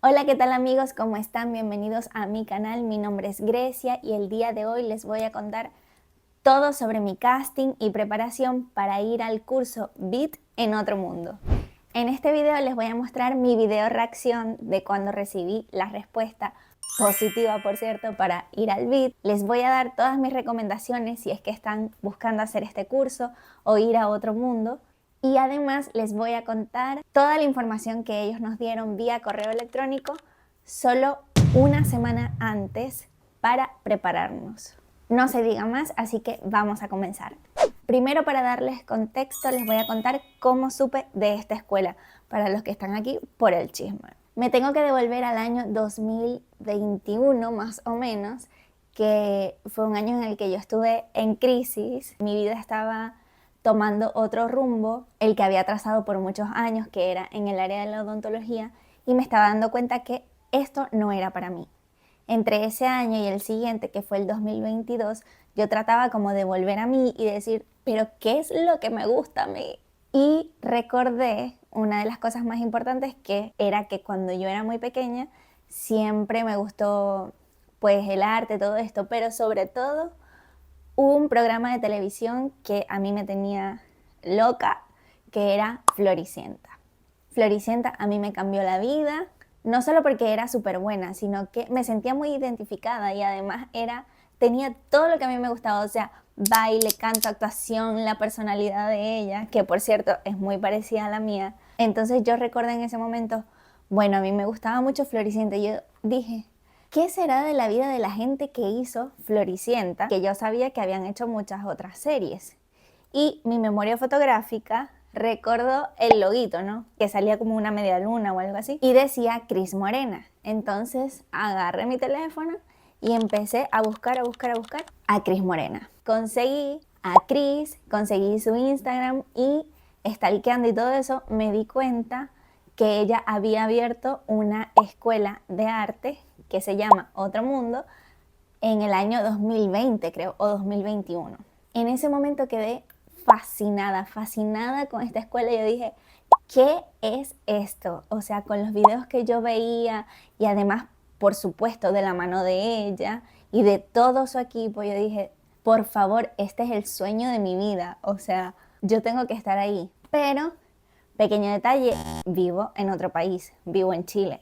Hola, ¿qué tal amigos? ¿Cómo están? Bienvenidos a mi canal. Mi nombre es Grecia y el día de hoy les voy a contar todo sobre mi casting y preparación para ir al curso BIT en otro mundo. En este video les voy a mostrar mi video reacción de cuando recibí la respuesta positiva, por cierto, para ir al BIT. Les voy a dar todas mis recomendaciones si es que están buscando hacer este curso o ir a otro mundo. Y además les voy a contar toda la información que ellos nos dieron vía correo electrónico solo una semana antes para prepararnos. No se diga más, así que vamos a comenzar. Primero, para darles contexto, les voy a contar cómo supe de esta escuela, para los que están aquí por el chisme. Me tengo que devolver al año 2021 más o menos, que fue un año en el que yo estuve en crisis. Mi vida estaba tomando otro rumbo, el que había trazado por muchos años, que era en el área de la odontología, y me estaba dando cuenta que esto no era para mí. Entre ese año y el siguiente, que fue el 2022, yo trataba como de volver a mí y decir, pero ¿qué es lo que me gusta a mí? Y recordé una de las cosas más importantes, que era que cuando yo era muy pequeña siempre me gustó pues el arte, todo esto, pero sobre todo un programa de televisión que a mí me tenía loca, que era Floricienta. Floricienta a mí me cambió la vida, no solo porque era súper buena, sino que me sentía muy identificada y además tenía todo lo que a mí me gustaba, o sea, baile, canto, actuación, la personalidad de ella, que por cierto es muy parecida a la mía. Entonces yo recordé en ese momento, bueno, a mí me gustaba mucho Floricienta y yo dije, ¿qué será de la vida de la gente que hizo Floricienta? Que yo sabía que habían hecho muchas otras series. Y mi memoria fotográfica recordó el loguito, ¿no? Que salía como una media luna o algo así. Y decía Cris Morena. Entonces agarré mi teléfono y empecé a buscar a Cris Morena. Conseguí a Cris, conseguí su Instagram y stalkeando y todo eso me di cuenta que ella había abierto una escuela de arte que se llama Otro Mundo en el año 2020, creo, o 2021. En ese momento quedé fascinada con esta escuela. Yo dije, ¿qué es esto? O sea, con los videos que yo veía y además, por supuesto, de la mano de ella y de todo su equipo, yo dije, por favor, este es el sueño de mi vida. O sea, yo tengo que estar ahí. Pero, pequeño detalle, vivo en otro país, vivo en Chile.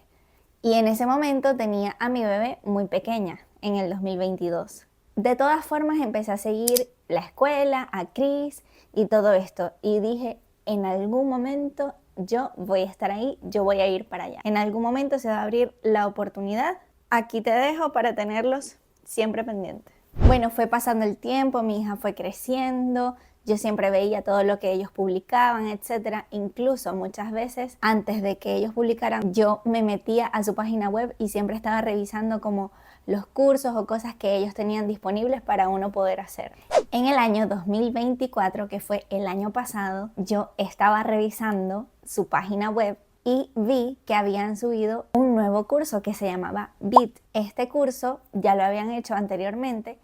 Y en ese momento tenía a mi bebé muy pequeña, en el 2022. De todas formas empecé a seguir la escuela, a Cris y todo esto. Y dije, en algún momento yo voy a estar ahí, yo voy a ir para allá. En algún momento se va a abrir la oportunidad. Aquí te dejo para tenerlos siempre pendientes. Bueno, fue pasando el tiempo, mi hija fue creciendo, yo siempre veía todo lo que ellos publicaban, etcétera. Incluso muchas veces, antes de que ellos publicaran, yo me metía a su página web y siempre estaba revisando como los cursos o cosas que ellos tenían disponibles para uno poder hacer. En el año 2024, que fue el año pasado, yo estaba revisando su página web y vi que habían subido un nuevo curso que se llamaba BIT. Este curso ya lo habían hecho anteriormente,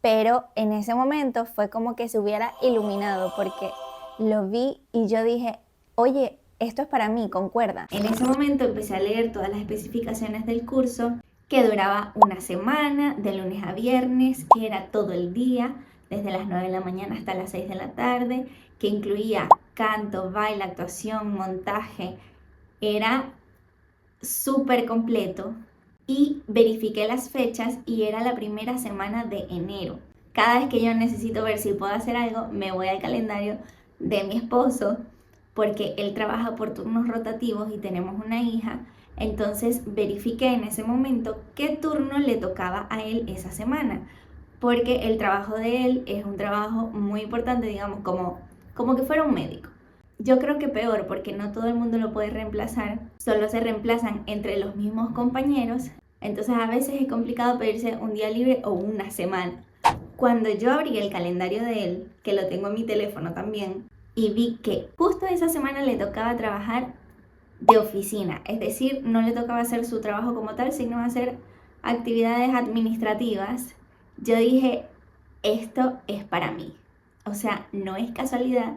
pero en ese momento fue como que se hubiera iluminado porque lo vi y yo dije, oye, esto es para mí, concuerda. En ese momento empecé a leer todas las especificaciones del curso, que duraba una semana, de lunes a viernes, que era todo el día, desde las 9 de la mañana hasta las 6 de la tarde, que incluía canto, baile, actuación, montaje. Era súper completo y verifiqué las fechas y era la primera semana de enero. Cada vez que yo necesito ver si puedo hacer algo, me voy al calendario de mi esposo porque él trabaja por turnos rotativos y tenemos una hija. Entonces verifiqué en ese momento qué turno le tocaba a él esa semana, porque el trabajo de él es un trabajo muy importante, digamos, como que fuera un médico. Yo creo que peor, porque no todo el mundo lo puede reemplazar, solo se reemplazan entre los mismos compañeros, entonces a veces es complicado pedirse un día libre o una semana. Cuando yo abrí el calendario de él, que lo tengo en mi teléfono también, y vi que justo esa semana le tocaba trabajar de oficina, es decir, no le tocaba hacer su trabajo como tal, sino hacer actividades administrativas, yo dije, esto es para mí. O sea, no es casualidad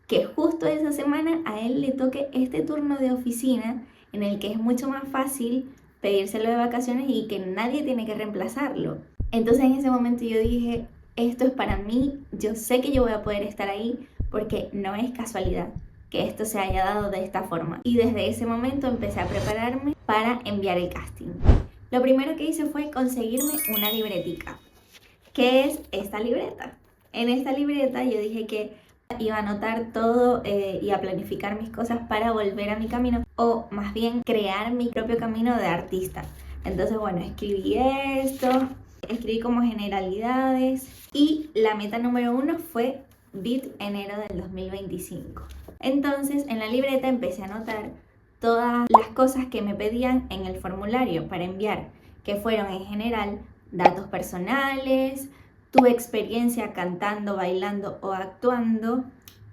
que justo esa semana a él le toque este turno de oficina en el que es mucho más fácil pedírselo de vacaciones y que nadie tiene que reemplazarlo. Entonces en ese momento yo dije, esto es para mí, yo sé que yo voy a poder estar ahí porque no es casualidad que esto se haya dado de esta forma. Y desde ese momento empecé a prepararme para enviar el casting. Lo primero que hice fue conseguirme una libretica. ¿Qué es esta libreta? En esta libreta yo dije que iba a anotar todo y a planificar mis cosas para volver a mi camino, o más bien crear mi propio camino de artista. Entonces, bueno, escribí esto, escribí como generalidades y la meta número 1 fue BIT enero del 2025. Entonces, en la libreta empecé a anotar todas las cosas que me pedían en el formulario para enviar, que fueron en general datos personales, tu experiencia cantando, bailando o actuando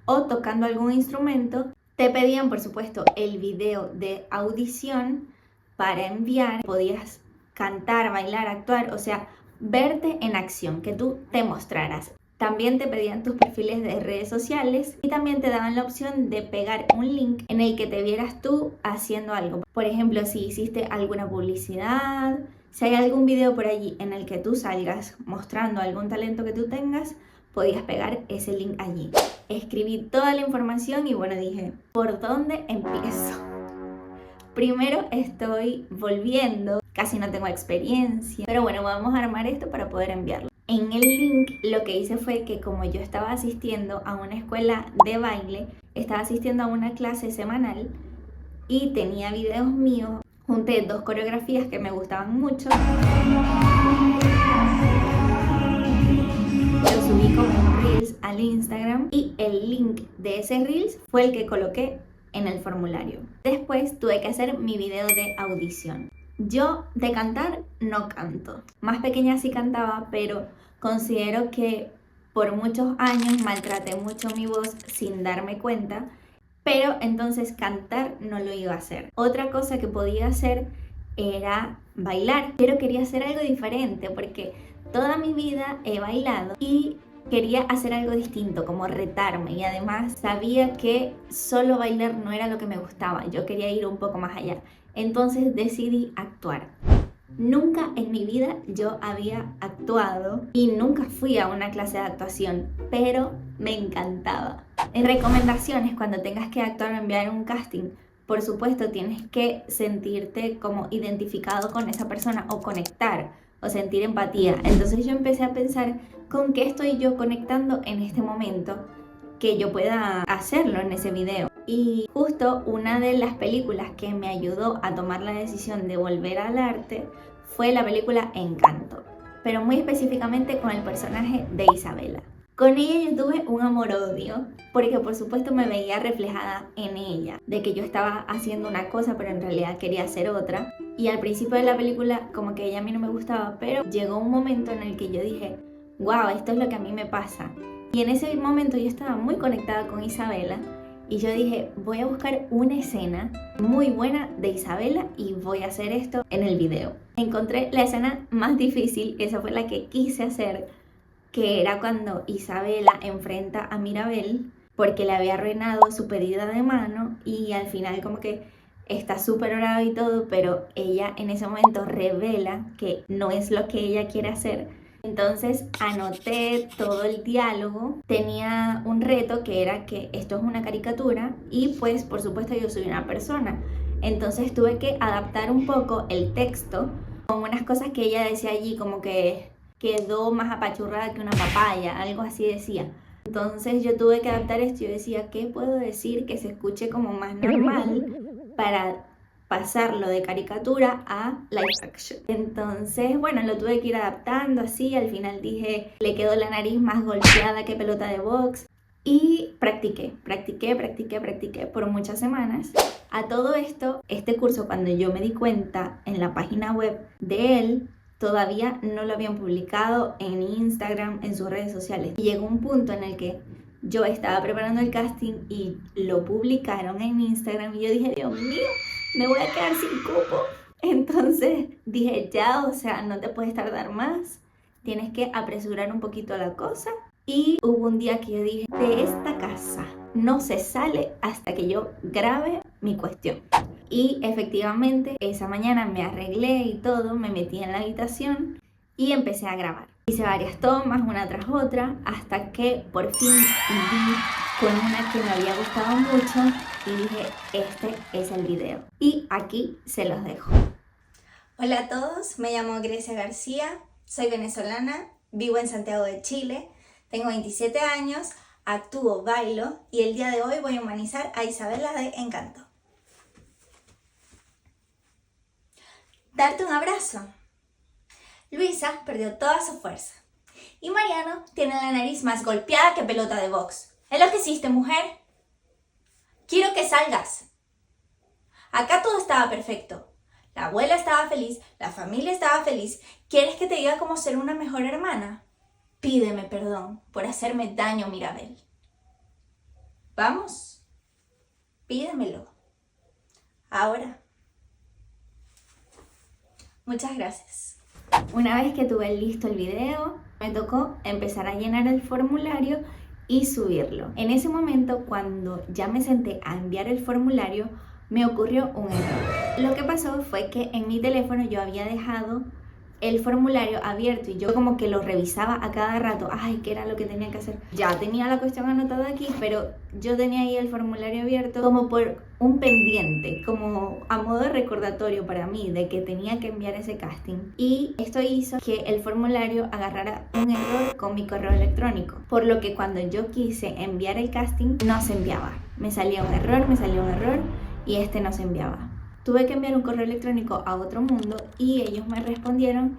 o tocando algún instrumento. Te pedían, por supuesto, el video de audición para enviar. Podías cantar, bailar, actuar, o sea, verte en acción, que tú te mostraras. También te pedían tus perfiles de redes sociales y también te daban la opción de pegar un link en el que te vieras tú haciendo algo. Por ejemplo, si hiciste alguna publicidad, si hay algún video por allí en el que tú salgas mostrando algún talento que tú tengas, podías pegar ese link allí. Escribí toda la información y bueno, dije, ¿por dónde empiezo? Primero estoy volviendo, casi no tengo experiencia, pero bueno, vamos a armar esto para poder enviarlo. En el link lo que hice fue que como yo estaba asistiendo a una escuela de baile, estaba asistiendo a una clase semanal y tenía videos míos, junté 2 coreografías que me gustaban mucho. Lo subí como un Reels al Instagram y el link de ese Reels fue el que coloqué en el formulario. Después tuve que hacer mi video de audición. Yo de cantar no canto. Más pequeña sí cantaba, pero considero que por muchos años maltraté mucho mi voz sin darme cuenta. Pero entonces cantar no lo iba a hacer. Otra cosa que podía hacer era bailar, pero quería hacer algo diferente porque toda mi vida he bailado y quería hacer algo distinto, como retarme, y además sabía que solo bailar no era lo que me gustaba, yo quería ir un poco más allá. Entonces decidí actuar. Nunca en mi vida yo había actuado y nunca fui a una clase de actuación, pero me encantaba. En recomendaciones, cuando tengas que actuar o enviar un casting, por supuesto tienes que sentirte como identificado con esa persona o conectar o sentir empatía. Entonces yo empecé a pensar con qué estoy yo conectando en este momento que yo pueda hacerlo en ese video. Y justo una de las películas que me ayudó a tomar la decisión de volver al arte fue la película Encanto, pero muy específicamente con el personaje de Isabela. Con ella yo tuve un amor-odio, porque por supuesto me veía reflejada en ella, de que yo estaba haciendo una cosa pero en realidad quería hacer otra. Y al principio de la película como que ella a mí no me gustaba, pero llegó un momento en el que yo dije, wow, esto es lo que a mí me pasa. Y en ese momento yo estaba muy conectada con Isabela y yo dije, voy a buscar una escena muy buena de Isabela y voy a hacer esto en el video. Encontré la escena más difícil, esa fue la que quise hacer, que era cuando Isabela enfrenta a Mirabel porque le había arruinado su pedida de mano y al final como que está súper brava y todo, pero ella en ese momento revela que no es lo que ella quiere hacer. Entonces anoté todo el diálogo, tenía un reto que era que esto es una caricatura y pues por supuesto yo soy una persona. Entonces tuve que adaptar un poco el texto con unas cosas que ella decía allí, como que quedó más apachurrada que una papaya, algo así decía. Entonces yo tuve que adaptar esto y yo decía, ¿qué puedo decir que se escuche como más normal para pasarlo de caricatura a live action? Entonces, bueno, lo tuve que ir adaptando así. Al final dije, le quedó la nariz más golpeada que pelota de box. Y practiqué por muchas semanas. A todo esto, este curso, cuando yo me di cuenta en la página web de él, todavía no lo habían publicado en Instagram, en sus redes sociales. Y llegó un punto en el que yo estaba preparando el casting y lo publicaron en Instagram y yo dije, Dios mío, me voy a quedar sin cupo. Entonces dije, ya, o sea, no te puedes tardar más, tienes que apresurar un poquito la cosa. Y hubo un día que yo dije, de esta casa no se sale hasta que yo grabe mi cuestión. Y efectivamente esa mañana me arreglé y todo, me metí en la habitación y empecé a grabar. Hice varias tomas, una tras otra, hasta que por fin di con una que me había gustado mucho y dije, este es el video. Y aquí se los dejo. Hola a todos, me llamo Grecia García, soy venezolana, vivo en Santiago de Chile, tengo 27 años, actúo, bailo y el día de hoy voy a humanizar a Isabela de Encanto. Darte un abrazo. Luisa perdió toda su fuerza y Mariano tiene la nariz más golpeada que pelota de box. ¿Es lo que hiciste, mujer? Quiero que salgas. Acá todo estaba perfecto. La abuela estaba feliz, la familia estaba feliz. ¿Quieres que te diga cómo ser una mejor hermana? Pídeme perdón por hacerme daño, Mirabel. ¿Vamos? Pídemelo. Ahora. Muchas gracias. Una vez que tuve listo el video, me tocó empezar a llenar el formulario y subirlo. En ese momento, cuando ya me senté a enviar el formulario, me ocurrió un error. Lo que pasó fue que en mi teléfono yo había dejado el formulario abierto y yo como que lo revisaba a cada rato. Ay, ¿qué era lo que tenía que hacer? Ya tenía la cuestión anotada aquí, pero yo tenía ahí el formulario abierto como por un pendiente, como a modo de recordatorio para mí de que tenía que enviar ese casting. Y esto hizo que el formulario agarrara un error con mi correo electrónico, por lo que cuando yo quise enviar el casting no se enviaba. Me salía un error y este no se enviaba. Tuve que enviar un correo electrónico a Otro Mundo y ellos me respondieron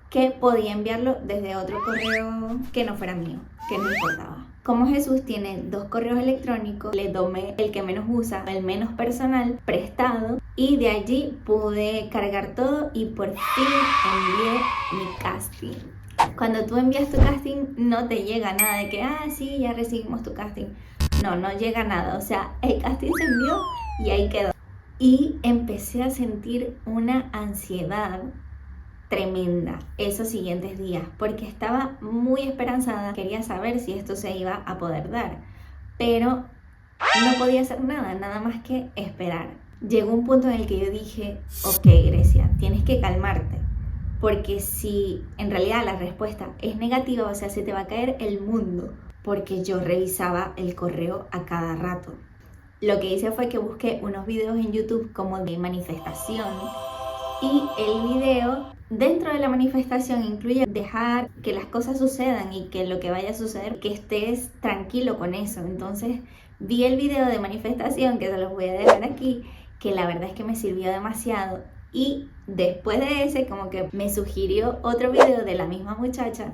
que podía enviarlo desde otro correo que no fuera mío, que no importaba. Como Jesús tiene 2 correos electrónicos, le tomé el que menos usa, el menos personal, prestado, y de allí pude cargar todo y por fin envié mi casting. Cuando tú envías tu casting no te llega nada de que, sí, ya recibimos tu casting. No llega nada, o sea, el casting se envió y ahí quedó. Y empecé a sentir una ansiedad tremenda esos siguientes días porque estaba muy esperanzada, quería saber si esto se iba a poder dar, pero no podía hacer nada más que esperar. Llegó un punto en el que yo dije, ok, Grecia, tienes que calmarte, porque si en realidad la respuesta es negativa, o sea, se te va a caer el mundo, porque yo revisaba el correo a cada rato. Lo que hice fue que busqué unos videos en YouTube como de manifestación y el video dentro de la manifestación incluye dejar que las cosas sucedan y que lo que vaya a suceder, que estés tranquilo con eso. Entonces vi el video de manifestación, que se los voy a dejar aquí, que la verdad es que me sirvió demasiado. Y después de ese como que me sugirió otro video de la misma muchacha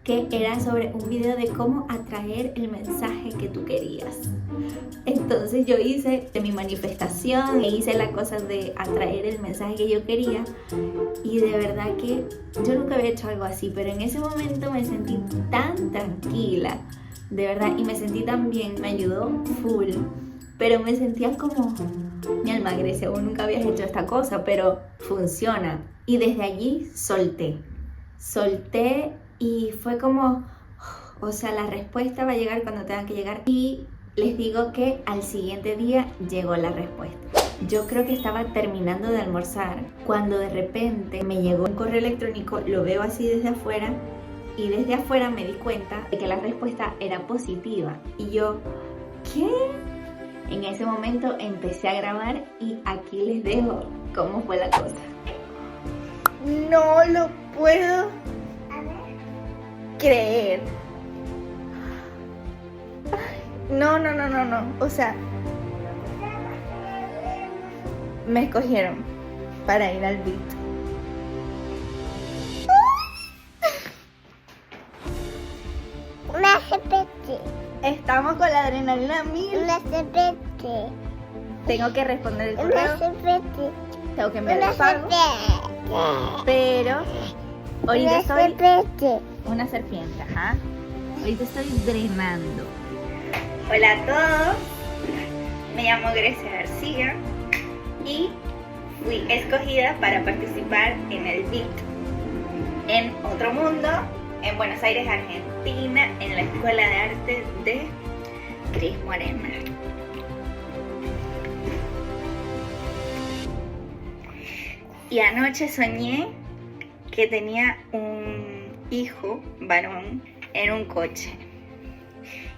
que era sobre un video de cómo atraer el mensaje que tú querías. Entonces yo hice de mi manifestación e hice la cosa de atraer el mensaje que yo quería y de verdad que yo nunca había hecho algo así, pero en ese momento me sentí tan tranquila, de verdad, y me sentí tan bien, me ayudó full, pero me sentía como, mi alma, Grecia, vos nunca habías hecho esta cosa, pero funciona. Y desde allí solté y fue como, o sea, la respuesta va a llegar cuando tenga que llegar. Y les digo que al siguiente día llegó la respuesta. Yo creo que estaba terminando de almorzar cuando de repente me llegó un correo electrónico, lo veo así desde afuera y desde afuera me di cuenta de que la respuesta era positiva. Y yo, ¿qué? En ese momento empecé a grabar y aquí les dejo cómo fue la cosa. No lo puedo creer. No. O sea, me escogieron para ir al beat. Estamos con la adrenalina mil. Tengo que responder el correo. Tengo que enviar el pago. Pero ahorita estoy una serpiente, ajá. Ahorita estoy drenando. Hola a todos. Me llamo Grecia García y fui escogida para participar en el beat en Otro Mundo, en Buenos Aires, Argentina, en la Escuela de Arte de Cris Morena. Y anoche soñé que tenía un hijo varón en un coche.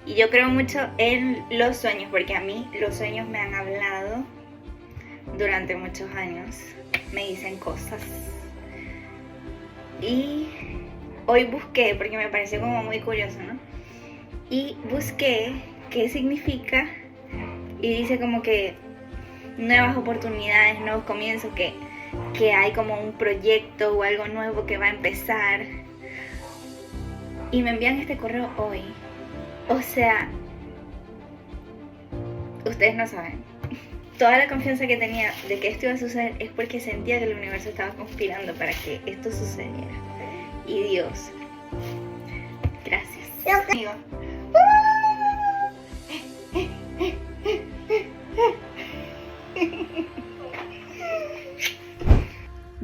Y yo creo mucho en los sueños, porque a mí los sueños me han hablado durante muchos años. Me dicen cosas. Y hoy busqué, porque me pareció como muy curioso, ¿no? Y busqué qué significa y dice como que nuevas oportunidades, nuevos comienzos, que hay como un proyecto o algo nuevo que va a empezar. Y me envían este correo hoy. O sea, ustedes no saben. Toda la confianza que tenía de que esto iba a suceder es porque sentía que el universo estaba conspirando para que esto sucediera. Y Dios, gracias. Amigo.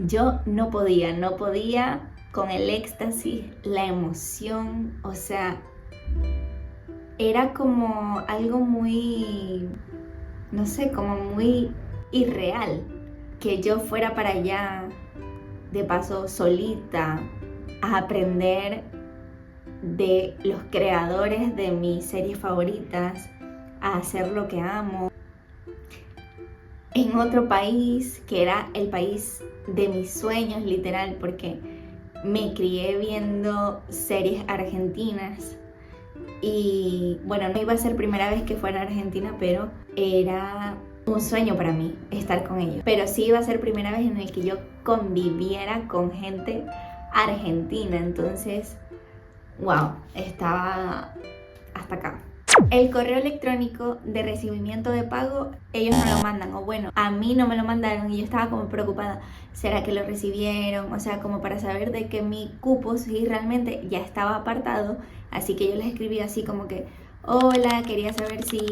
Yo no podía con el éxtasis, la emoción, o sea, era como algo muy, no sé, como muy irreal, que yo fuera para allá, de paso solita, a aprender de los creadores de mis series favoritas, a hacer lo que amo, en otro país, que era el país de mis sueños, literal, porque me crié viendo series argentinas. Y bueno, no iba a ser primera vez que fuera a Argentina, pero era un sueño para mí estar con ellos. Pero sí iba a ser primera vez en el que yo conviviera con gente argentina. Entonces, wow, estaba hasta acá. El correo electrónico de recibimiento de pago, ellos no lo mandan, o bueno, a mí no me lo mandaron y yo estaba como preocupada, ¿será que lo recibieron? O sea, como para saber de que mi cupo sí realmente ya estaba apartado, así que yo les escribí así como que, hola, quería saber si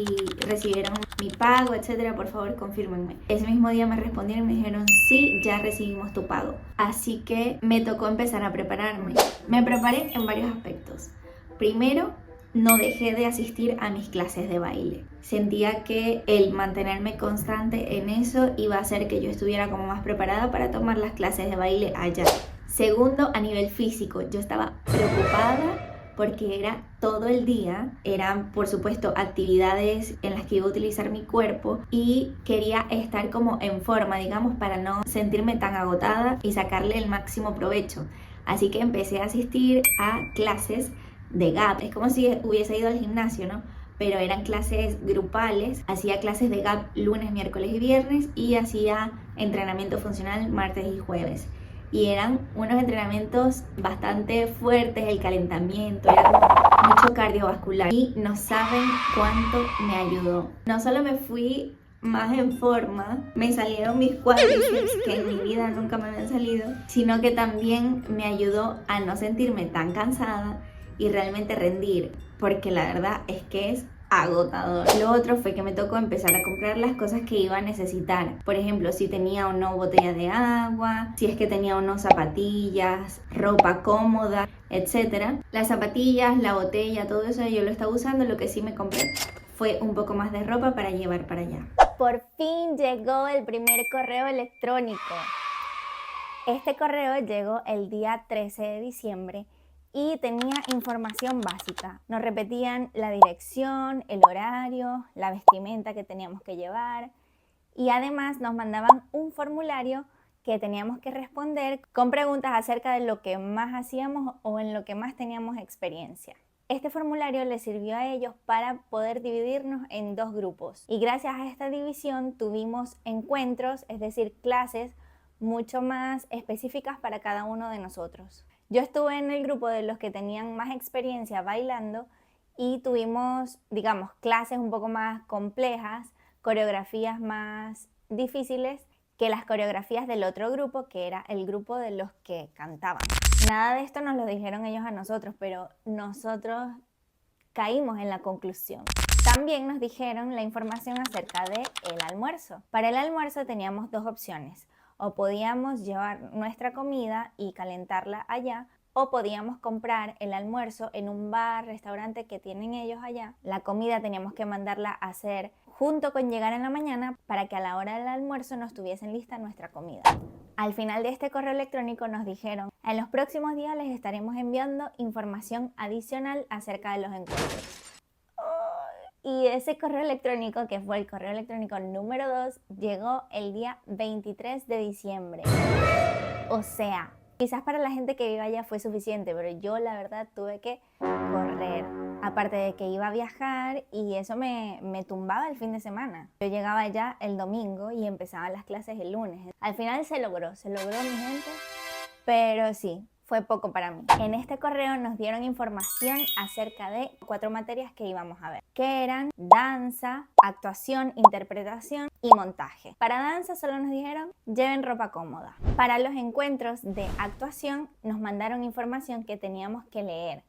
recibieron mi pago, etcétera, por favor confírmenme. Ese mismo día me respondieron y me dijeron, sí, ya recibimos tu pago. Así que me tocó empezar a prepararme. Me preparé en varios aspectos. Primero, no dejé de asistir a mis clases de baile. Sentía que el mantenerme constante en eso iba a hacer que yo estuviera como más preparada para tomar las clases de baile allá. Segundo, a nivel físico, yo estaba preocupada porque era todo el día, eran por supuesto actividades en las que iba a utilizar mi cuerpo y quería estar como en forma, digamos, para no sentirme tan agotada y sacarle el máximo provecho. Así que empecé a asistir a clases de gap. Es como si hubiese ido al gimnasio, ¿no? Pero eran clases grupales. Hacía clases de gap lunes, miércoles y viernes y hacía entrenamiento funcional martes y jueves. Y eran unos entrenamientos bastante fuertes, el calentamiento, era como mucho cardiovascular. Y no saben cuánto me ayudó. No solo me fui más en forma, me salieron mis cuádriceps que en mi vida nunca me habían salido, sino que también me ayudó a no sentirme tan cansada y realmente rendir, porque la verdad es que es agotador. Lo otro fue que me tocó empezar a comprar las cosas que iba a necesitar. Por ejemplo, si tenía o no botella de agua, si es que tenía o no zapatillas, ropa cómoda, etc. Las zapatillas, la botella, todo eso yo lo estaba usando. Lo que sí me compré fue un poco más de ropa para llevar para allá. Por fin llegó el primer correo electrónico. Este correo llegó el día 13 de diciembre y tenía información básica. Nos repetían la dirección, el horario, la vestimenta que teníamos que llevar y además nos mandaban un formulario que teníamos que responder con preguntas acerca de lo que más hacíamos o en lo que más teníamos experiencia. Este formulario les sirvió a ellos para poder dividirnos en dos grupos y gracias a esta división tuvimos encuentros, es decir, clases mucho más específicas para cada uno de nosotros. Yo estuve en el grupo de los que tenían más experiencia bailando y tuvimos, digamos, clases un poco más complejas, coreografías más difíciles que las coreografías del otro grupo, que era el grupo de los que cantaban. Nada de esto nos lo dijeron ellos a nosotros, pero nosotros caímos en la conclusión. También nos dijeron la información acerca del almuerzo. Para el almuerzo teníamos dos opciones. O podíamos llevar nuestra comida y calentarla allá, o podíamos comprar el almuerzo en un bar, restaurante que tienen ellos allá. La comida teníamos que mandarla a hacer junto con llegar en la mañana para que a la hora del almuerzo nos tuviesen lista nuestra comida. Al final de este correo electrónico nos dijeron: en los próximos días les estaremos enviando información adicional acerca de los encuentros. Y ese correo electrónico, que fue el correo electrónico número 2, llegó el día 23 de diciembre. O sea, quizás para la gente que vive allá fue suficiente, pero yo la verdad tuve que correr. Aparte de que iba a viajar y eso me tumbaba el fin de semana. Yo llegaba allá el domingo y empezaban las clases el lunes. Al final se logró mi gente, pero sí, fue poco para mí. En este correo nos dieron información acerca de 4 materias que íbamos a ver, que eran danza, actuación, interpretación y montaje. Para danza solo nos dijeron: lleven ropa cómoda. Para los encuentros de actuación nos mandaron información que teníamos que leer.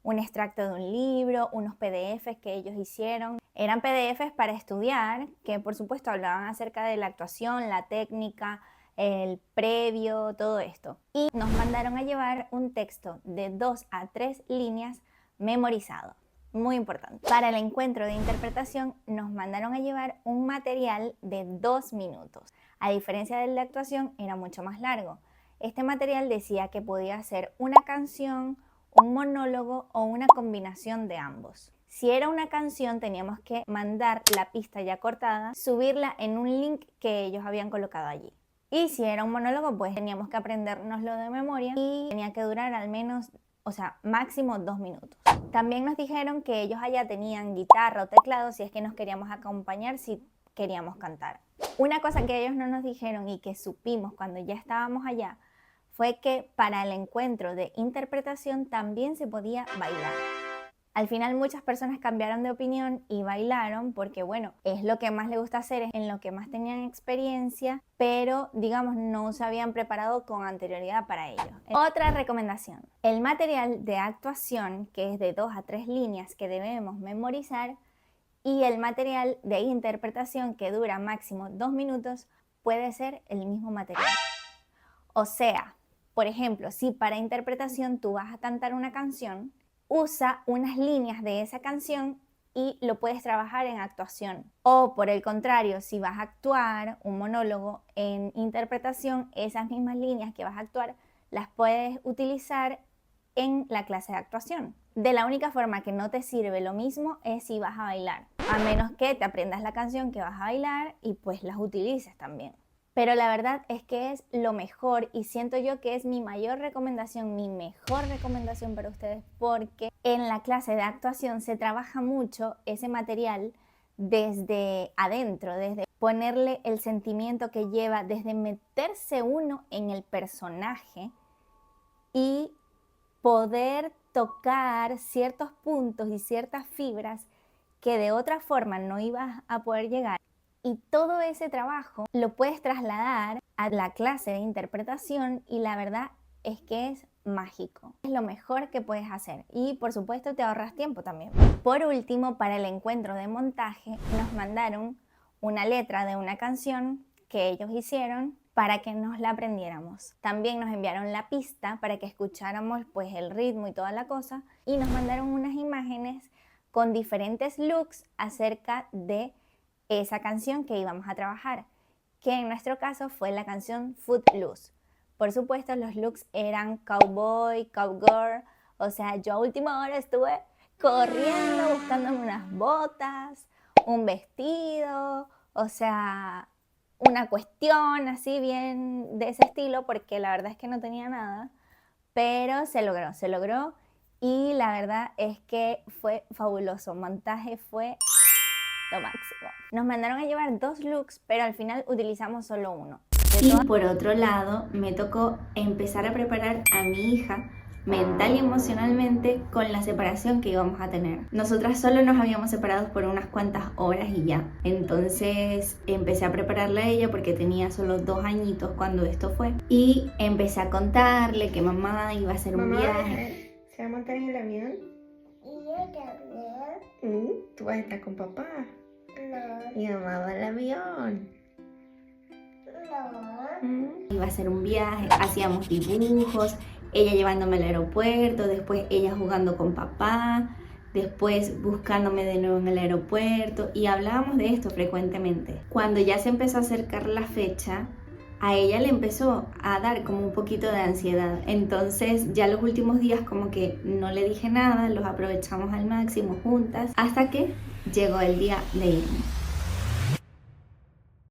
Un extracto de un libro, unos PDFs que ellos hicieron. Eran PDFs para estudiar, que por supuesto hablaban acerca de la actuación, la técnica, el previo, todo esto. Y nos mandaron a llevar un texto de 2 a 3 líneas memorizado. Muy importante. Para el encuentro de interpretación nos mandaron a llevar un material de 2 minutos. A diferencia del de actuación, era mucho más largo. Este material decía que podía ser una canción, un monólogo o una combinación de ambos. Si era una canción, teníamos que mandar la pista ya cortada, subirla en un link que ellos habían colocado allí. Y si era un monólogo, pues teníamos que aprendérnoslo de memoria y tenía que durar al menos, máximo 2 minutos. También nos dijeron que ellos allá tenían guitarra o teclado si es que nos queríamos acompañar, si queríamos cantar. Una cosa que ellos no nos dijeron y que supimos cuando ya estábamos allá fue que para el encuentro de interpretación también se podía bailar. Al final muchas personas cambiaron de opinión y bailaron porque, bueno, es lo que más les gusta hacer, es en lo que más tenían experiencia, pero digamos no se habían preparado con anterioridad para ello. Otra recomendación: el material de actuación, que es de 2 a 3 líneas que debemos memorizar, y el material de interpretación, que dura máximo 2 minutos, puede ser el mismo material. O sea, por ejemplo, si para interpretación tú vas a cantar una canción, usa unas líneas de esa canción y lo puedes trabajar en actuación. O por el contrario, si vas a actuar un monólogo en interpretación, esas mismas líneas que vas a actuar las puedes utilizar en la clase de actuación. De la única forma que no te sirve lo mismo es si vas a bailar, a menos que te aprendas la canción que vas a bailar y pues las utilices también. Pero la verdad es que es lo mejor y siento yo que es mi mayor recomendación, mi mejor recomendación para ustedes, porque en la clase de actuación se trabaja mucho ese material desde adentro, desde ponerle el sentimiento que lleva, desde meterse uno en el personaje y poder tocar ciertos puntos y ciertas fibras que de otra forma no ibas a poder llegar. Y todo ese trabajo lo puedes trasladar a la clase de interpretación y la verdad es que es mágico. Es lo mejor que puedes hacer y por supuesto te ahorras tiempo también. Por último, para el encuentro de montaje nos mandaron una letra de una canción que ellos hicieron para que nos la aprendiéramos. También nos enviaron la pista para que escucháramos pues el ritmo y toda la cosa, y nos mandaron unas imágenes con diferentes looks acerca de esa canción que íbamos a trabajar, que en nuestro caso fue la canción Footloose. Por supuesto, los looks eran cowboy, cowgirl, o sea, yo a última hora estuve corriendo buscándome unas botas, un vestido, o sea, una cuestión así bien de ese estilo, porque la verdad es que no tenía nada, pero se logró y la verdad es que fue fabuloso. Montaje fue lo máximo. Nos mandaron a llevar 2 looks, pero al final utilizamos solo uno. Y por otro lado, me tocó empezar a preparar a mi hija mental y emocionalmente con la separación que íbamos a tener. Nosotras solo nos habíamos separado por unas cuantas horas y ya. Entonces empecé a prepararla a ella porque tenía solo 2 añitos cuando esto fue. Y empecé a contarle que mamá iba a hacer un viaje. ¿Se va a montar en el avión? Y yo también. ¿Tú vas a estar con papá? No. Mi mamá va al avión. No. Iba a hacer un viaje, hacíamos dibujos ella llevándome al aeropuerto, después ella jugando con papá, después buscándome de nuevo en el aeropuerto, y hablábamos de esto frecuentemente. Cuando ya se empezó a acercar la fecha, a ella le empezó a dar como un poquito de ansiedad. Entonces ya los últimos días como que no le dije nada, los aprovechamos al máximo juntas, hasta que llegó el día de irme.